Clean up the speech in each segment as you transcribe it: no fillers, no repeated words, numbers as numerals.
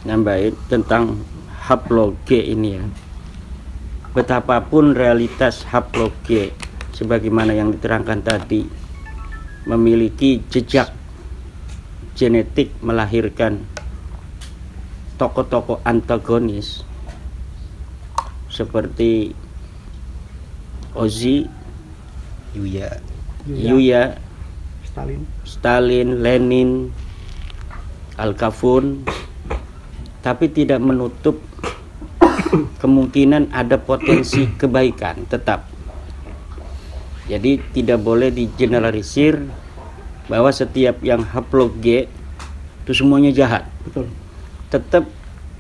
nambahin tentang haplo G ini ya. Betapapun realitas haplo G sebagaimana yang diterangkan tadi memiliki jejak genetik melahirkan tokoh-tokoh antagonis seperti Ozzy, Yuya, Stalin, Lenin, Al-Kafun, tapi tidak menutup kemungkinan ada potensi kebaikan tetap. Jadi tidak boleh digeneralisir bahwa setiap yang haplo G itu semuanya jahat. Betul. Tetap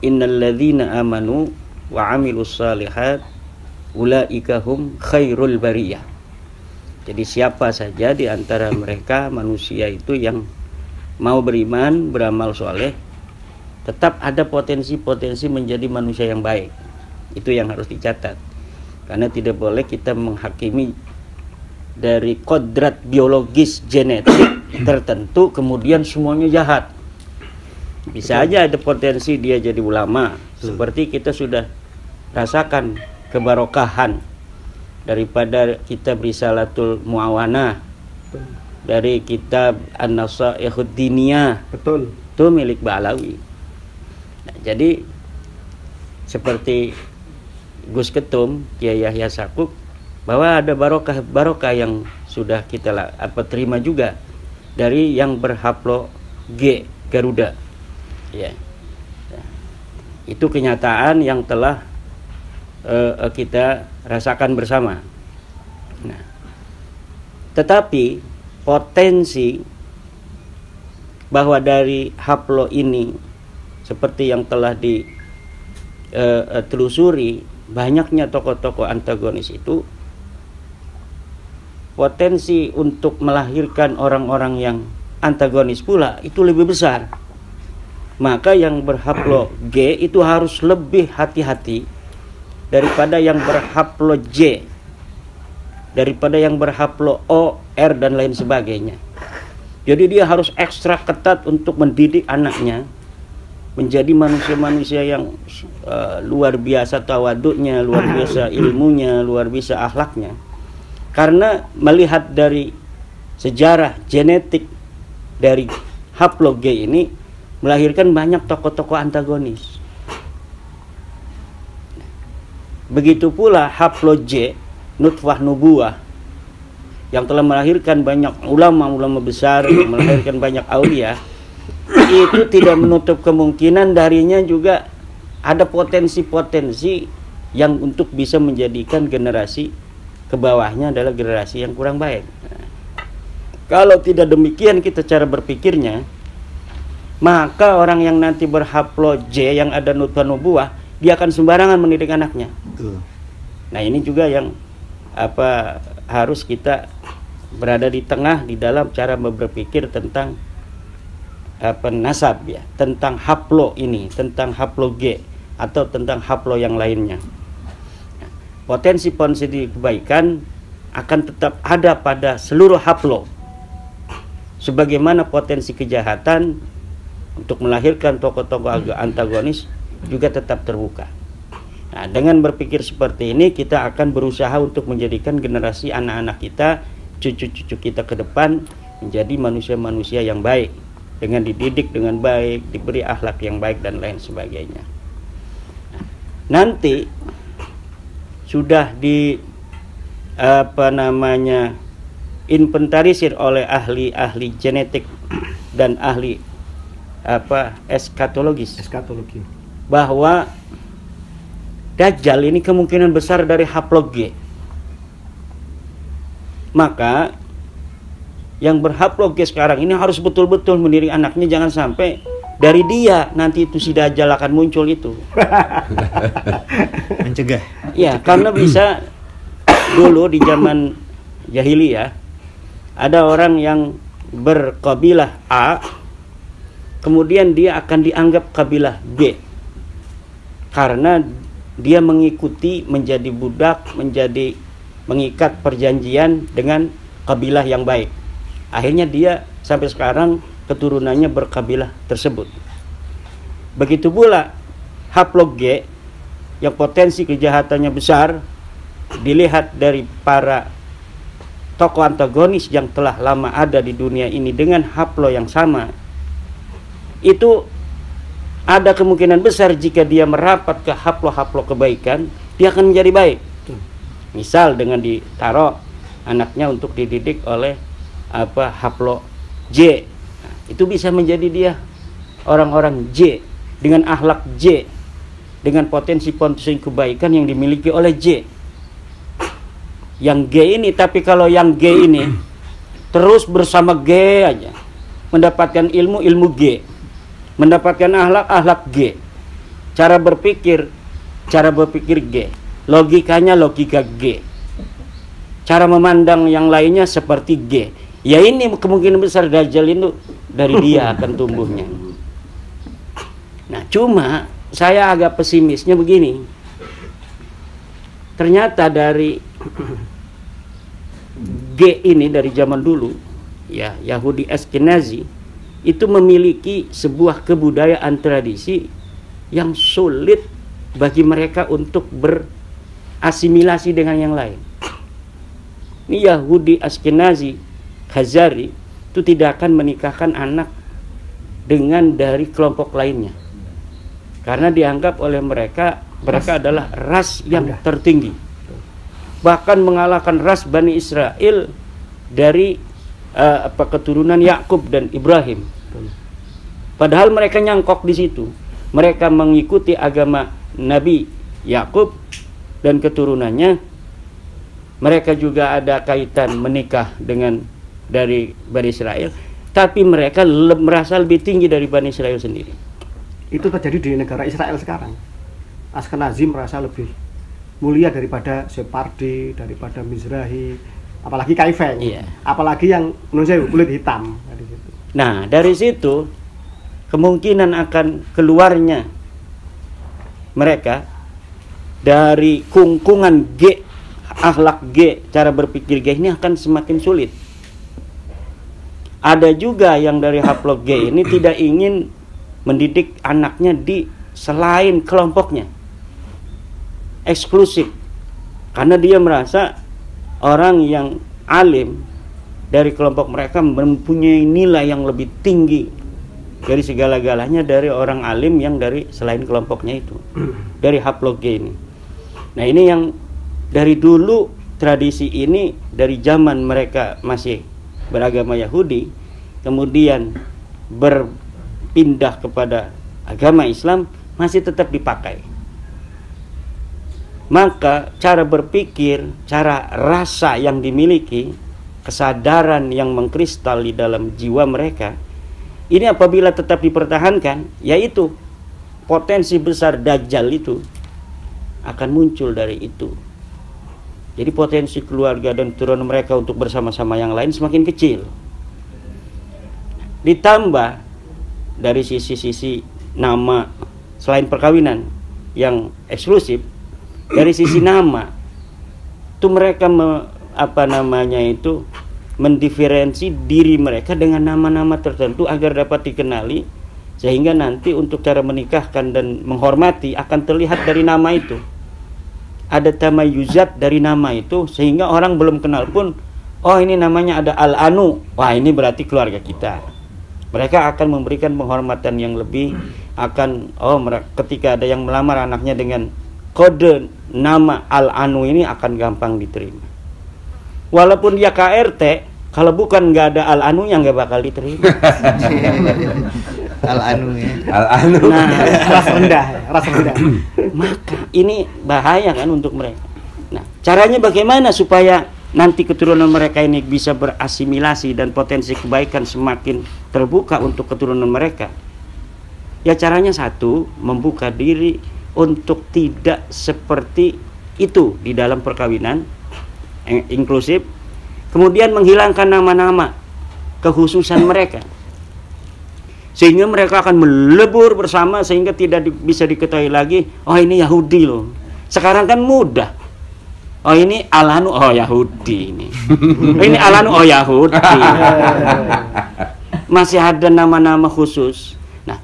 innalladzina amanu wa amilus shalihat ulaika hum khairul bariyah. Jadi siapa saja di antara mereka manusia itu yang mau beriman, beramal soleh, tetap ada potensi-potensi menjadi manusia yang baik. Itu yang harus dicatat. Karena tidak boleh kita menghakimi dari kodrat biologis genetik tertentu kemudian semuanya jahat. Bisa aja ada potensi dia jadi ulama. Seperti kita sudah rasakan kebarokahan daripada kitab Risalatul Muawanah, dari kitab An-Nasaihud Diniyah. Betul. Itu milik Ba'alawi. Nah, jadi seperti Gus Ketum, Kiai Yahya Sakuk, bahwa ada barokah yang sudah kita terima juga dari yang berhaplo G Garuda. Ya. Itu kenyataan yang telah kita rasakan bersama. Nah, tetapi potensi bahwa dari haplo ini seperti yang telah ditelusuri, banyaknya tokoh-tokoh antagonis itu potensi untuk melahirkan orang-orang yang antagonis pula itu lebih besar. Maka yang berhaplo G itu harus lebih hati-hati daripada yang berhaplo J, daripada yang berhaplo O, R dan lain sebagainya. Jadi dia harus ekstra ketat untuk mendidik anaknya menjadi manusia-manusia yang luar biasa tawaduknya, luar biasa ilmunya, luar biasa akhlaknya. Karena melihat dari sejarah genetik dari haplo G ini melahirkan banyak tokoh-tokoh antagonis. Begitu pula haplo J, nutfah nubuah, yang telah melahirkan banyak ulama-ulama besar, melahirkan banyak aulia, itu tidak menutup kemungkinan darinya juga ada potensi-potensi yang untuk bisa menjadikan generasi ke bawahnya adalah generasi yang kurang baik. Nah, kalau tidak demikian kita cara berpikirnya, maka orang yang nanti berhaplo J yang ada nutfah nubuah, dia akan sembarangan mendidik anaknya. Nah, ini juga yang harus kita berada di tengah di dalam cara berpikir tentang nasab ya, tentang haplo ini, tentang haplo G atau tentang haplo yang lainnya. Potensi-potensi kebaikan akan tetap ada pada seluruh haplo, sebagaimana potensi kejahatan untuk melahirkan tokoh-tokoh antagonis juga tetap terbuka. Nah, dengan berpikir seperti ini kita akan berusaha untuk menjadikan generasi anak-anak kita, cucu-cucu kita ke depan menjadi manusia-manusia yang baik, dengan dididik dengan baik, diberi akhlak yang baik dan lain sebagainya. Nah, nanti sudah inventarisir oleh ahli-ahli genetik dan ahli eskatologi bahwa Dajjal ini kemungkinan besar dari haplo G. Maka yang berhaplo G sekarang ini harus betul-betul mendidik anaknya, jangan sampai dari dia nanti itu si Dajjal akan muncul itu. Mencegah. Ya, karena bisa dulu di zaman jahiliyah ada orang yang berkabilah A, kemudian dia akan dianggap kabilah B karena dia mengikuti, menjadi budak, mengikat perjanjian dengan kabilah yang baik. Akhirnya dia sampai sekarang keturunannya berkabilah tersebut. Begitu pula haplog G yang potensi kejahatannya besar, dilihat dari para tokoh antagonis yang telah lama ada di dunia ini dengan haplo yang sama, itu ada kemungkinan besar jika dia merapat ke haplo-haplo kebaikan, dia akan menjadi baik. Misal dengan ditaruh anaknya untuk dididik oleh haplo J, nah, itu bisa menjadi dia orang-orang J dengan akhlak J, dengan potensi-potensi kebaikan yang dimiliki oleh J. Yang G ini, tapi kalau yang G ini terus bersama G aja, mendapatkan ilmu G, mendapatkan akhlak G, cara berpikir G, logikanya logika G, cara memandang yang lainnya seperti G. Ya ini kemungkinan besar Dajjal itu dari dia akan tumbuhnya. Nah, cuma saya agak pesimisnya begini. Ternyata dari G ini dari zaman dulu, ya Yahudi Ashkenazi itu memiliki sebuah kebudayaan tradisi yang sulit bagi mereka untuk berasimilasi dengan yang lain. Ini Yahudi Ashkenazi, Khazari itu tidak akan menikahkan anak dengan dari kelompok lainnya, karena dianggap oleh mereka adalah ras yang tertinggi, bahkan mengalahkan ras Bani Israel dari keturunan Yakub dan Ibrahim. Padahal mereka nyangkok di situ. Mereka mengikuti agama Nabi Yakub dan keturunannya. Mereka juga ada kaitan menikah dengan dari Bani Israel, tapi mereka merasa lebih tinggi dari Bani Israel sendiri. Itu terjadi di negara Israel sekarang. Ashkenazi merasa lebih mulia daripada Sephardi, daripada Mizrahi, apalagi Kaifeng, apalagi yang menurut saya kulit hitam. Nah, dari situ kemungkinan akan keluarnya mereka dari kungkungan G, akhlak G, cara berpikir G ini akan semakin sulit. Ada juga yang dari haplog G ini tidak ingin mendidik anaknya di selain kelompoknya, eksklusif, karena dia merasa orang yang alim dari kelompok mereka mempunyai nilai yang lebih tinggi dari segala-galanya dari orang alim yang dari selain kelompoknya itu, dari haplog G ini. Nah, ini yang dari dulu tradisi ini dari zaman mereka masih beragama Yahudi, kemudian berpindah kepada agama Islam, masih tetap dipakai. Maka cara berpikir, cara rasa yang dimiliki, kesadaran yang mengkristal di dalam jiwa mereka, ini apabila tetap dipertahankan, yaitu potensi besar Dajjal itu akan muncul dari itu. Jadi potensi keluarga dan turunan mereka untuk bersama-sama yang lain semakin kecil. Ditambah dari sisi-sisi nama, selain perkawinan yang eksklusif, dari sisi nama itu mereka mendiferensi diri mereka dengan nama-nama tertentu agar dapat dikenali, sehingga nanti untuk cara menikahkan dan menghormati akan terlihat dari nama itu. Ada tamayuzat dari nama itu, sehingga orang belum kenal pun, oh ini namanya ada Al-Anu, wah ini berarti keluarga kita. Mereka akan memberikan penghormatan yang lebih, akan ketika ada yang melamar anaknya dengan kode nama Al-Anu ini akan gampang diterima. Walaupun dia KRT, kalau bukan nggak ada Al-Anu yang nggak bakal diterima. Al-Anu ya. Al-Anu. Nah, ras rendah. Maka ini bahaya kan untuk mereka. Nah, caranya bagaimana supaya nanti keturunan mereka ini bisa berasimilasi dan potensi kebaikan semakin terbuka untuk keturunan mereka? Ya caranya satu, membuka diri untuk tidak seperti itu di dalam perkawinan inklusif. Kemudian menghilangkan nama-nama kekhususan mereka, sehingga mereka akan melebur bersama sehingga tidak bisa diketahui lagi, oh ini Yahudi loh. Sekarang kan mudah, oh ini Al-Anu, oh Yahudi ini. Oh, ini Al-Anu, oh Yahudi. Masih ada nama-nama khusus. Nah,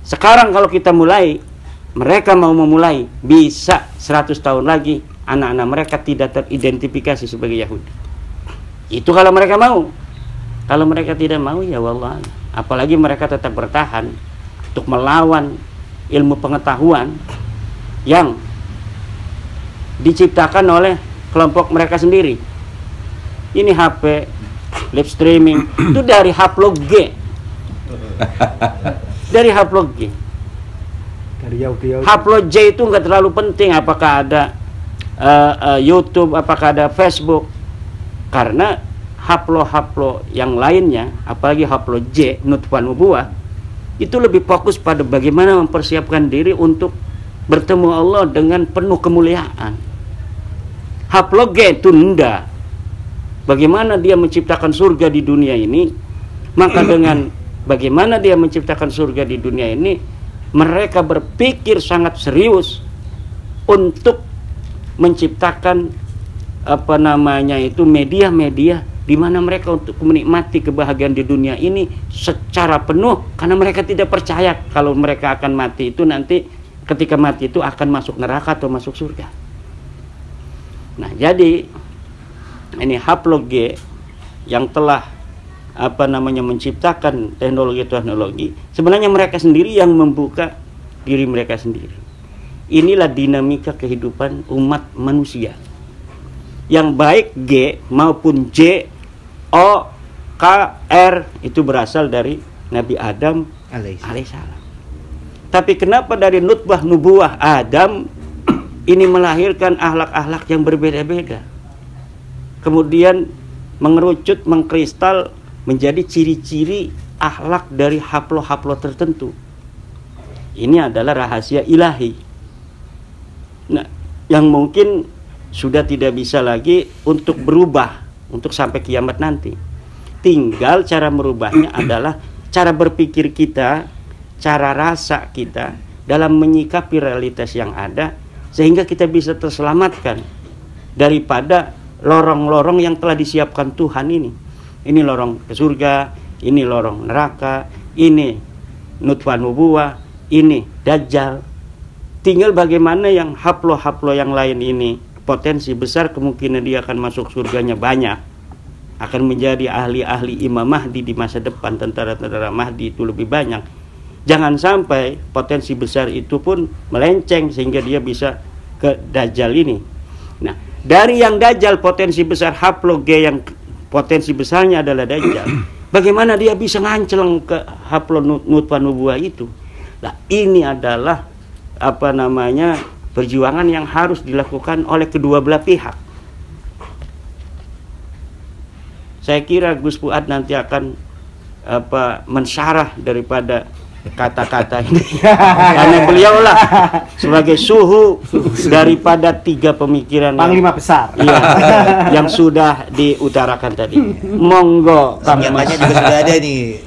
Sekarang kalau kita mulai, mereka mau memulai, bisa 100 tahun lagi anak-anak mereka tidak teridentifikasi sebagai Yahudi. Itu kalau mereka mau. Kalau mereka tidak mau, ya wallah. Apalagi mereka tetap bertahan untuk melawan ilmu pengetahuan yang diciptakan oleh kelompok mereka sendiri. Ini HP, live streaming, itu dari Haplog G. Dari Haplog G. Dari Yahudi. Haplog J itu nggak terlalu penting apakah ada YouTube, apakah ada Facebook. Karena haplo-haplo yang lainnya, apalagi haplo J, nutfah nubuwah, itu lebih fokus pada bagaimana mempersiapkan diri untuk bertemu Allah dengan penuh kemuliaan. Haplo G tunda. Bagaimana dia menciptakan surga di dunia ini, maka dengan bagaimana dia menciptakan surga di dunia ini, mereka berpikir sangat serius untuk menciptakan media-media di mana mereka untuk menikmati kebahagiaan di dunia ini secara penuh, karena mereka tidak percaya kalau mereka akan mati itu nanti ketika mati itu akan masuk neraka atau masuk surga. Nah, jadi ini Haplog G yang telah menciptakan teknologi-teknologi, sebenarnya mereka sendiri yang membuka diri mereka sendiri. Inilah dinamika kehidupan umat manusia. Yang baik G maupun J, O, K, R itu berasal dari Nabi Adam alaihissalam. Tapi kenapa dari nutbah nubuwah Adam ini melahirkan akhlak-akhlak yang berbeda-beda, kemudian mengerucut, mengkristal menjadi ciri-ciri akhlak dari haplo-haplo tertentu. Ini adalah rahasia ilahi. Nah, yang mungkin sudah tidak bisa lagi untuk berubah untuk sampai kiamat nanti. Tinggal cara merubahnya adalah cara berpikir kita, cara rasa kita dalam menyikapi realitas yang ada, sehingga kita bisa terselamatkan daripada lorong-lorong yang telah disiapkan Tuhan ini. Ini lorong ke surga, ini lorong neraka, ini nutfah nubuwah, ini dajjal. Tinggal bagaimana yang haplo-haplo yang lain ini, potensi besar kemungkinan dia akan masuk surganya banyak, akan menjadi ahli-ahli Imam Mahdi di masa depan, tentara-tentara Mahdi itu lebih banyak. Jangan sampai potensi besar itu pun melenceng sehingga dia bisa ke dajjal ini. Nah, dari yang dajjal potensi besar haplo G yang potensi besarnya adalah dajjal, bagaimana dia bisa nganceleng ke haplo nutfah nubuwah itu? Nah, ini adalah perjuangan yang harus dilakukan oleh kedua belah pihak. Saya kira Gus Fuad nanti akan mensyarah daripada kata-kata ini. Karena beliaulah sebagai suhu daripada tiga pemikiran panglima besar yang sudah diutarakan tadi. Monggo, senjatanya juga sudah ada nih.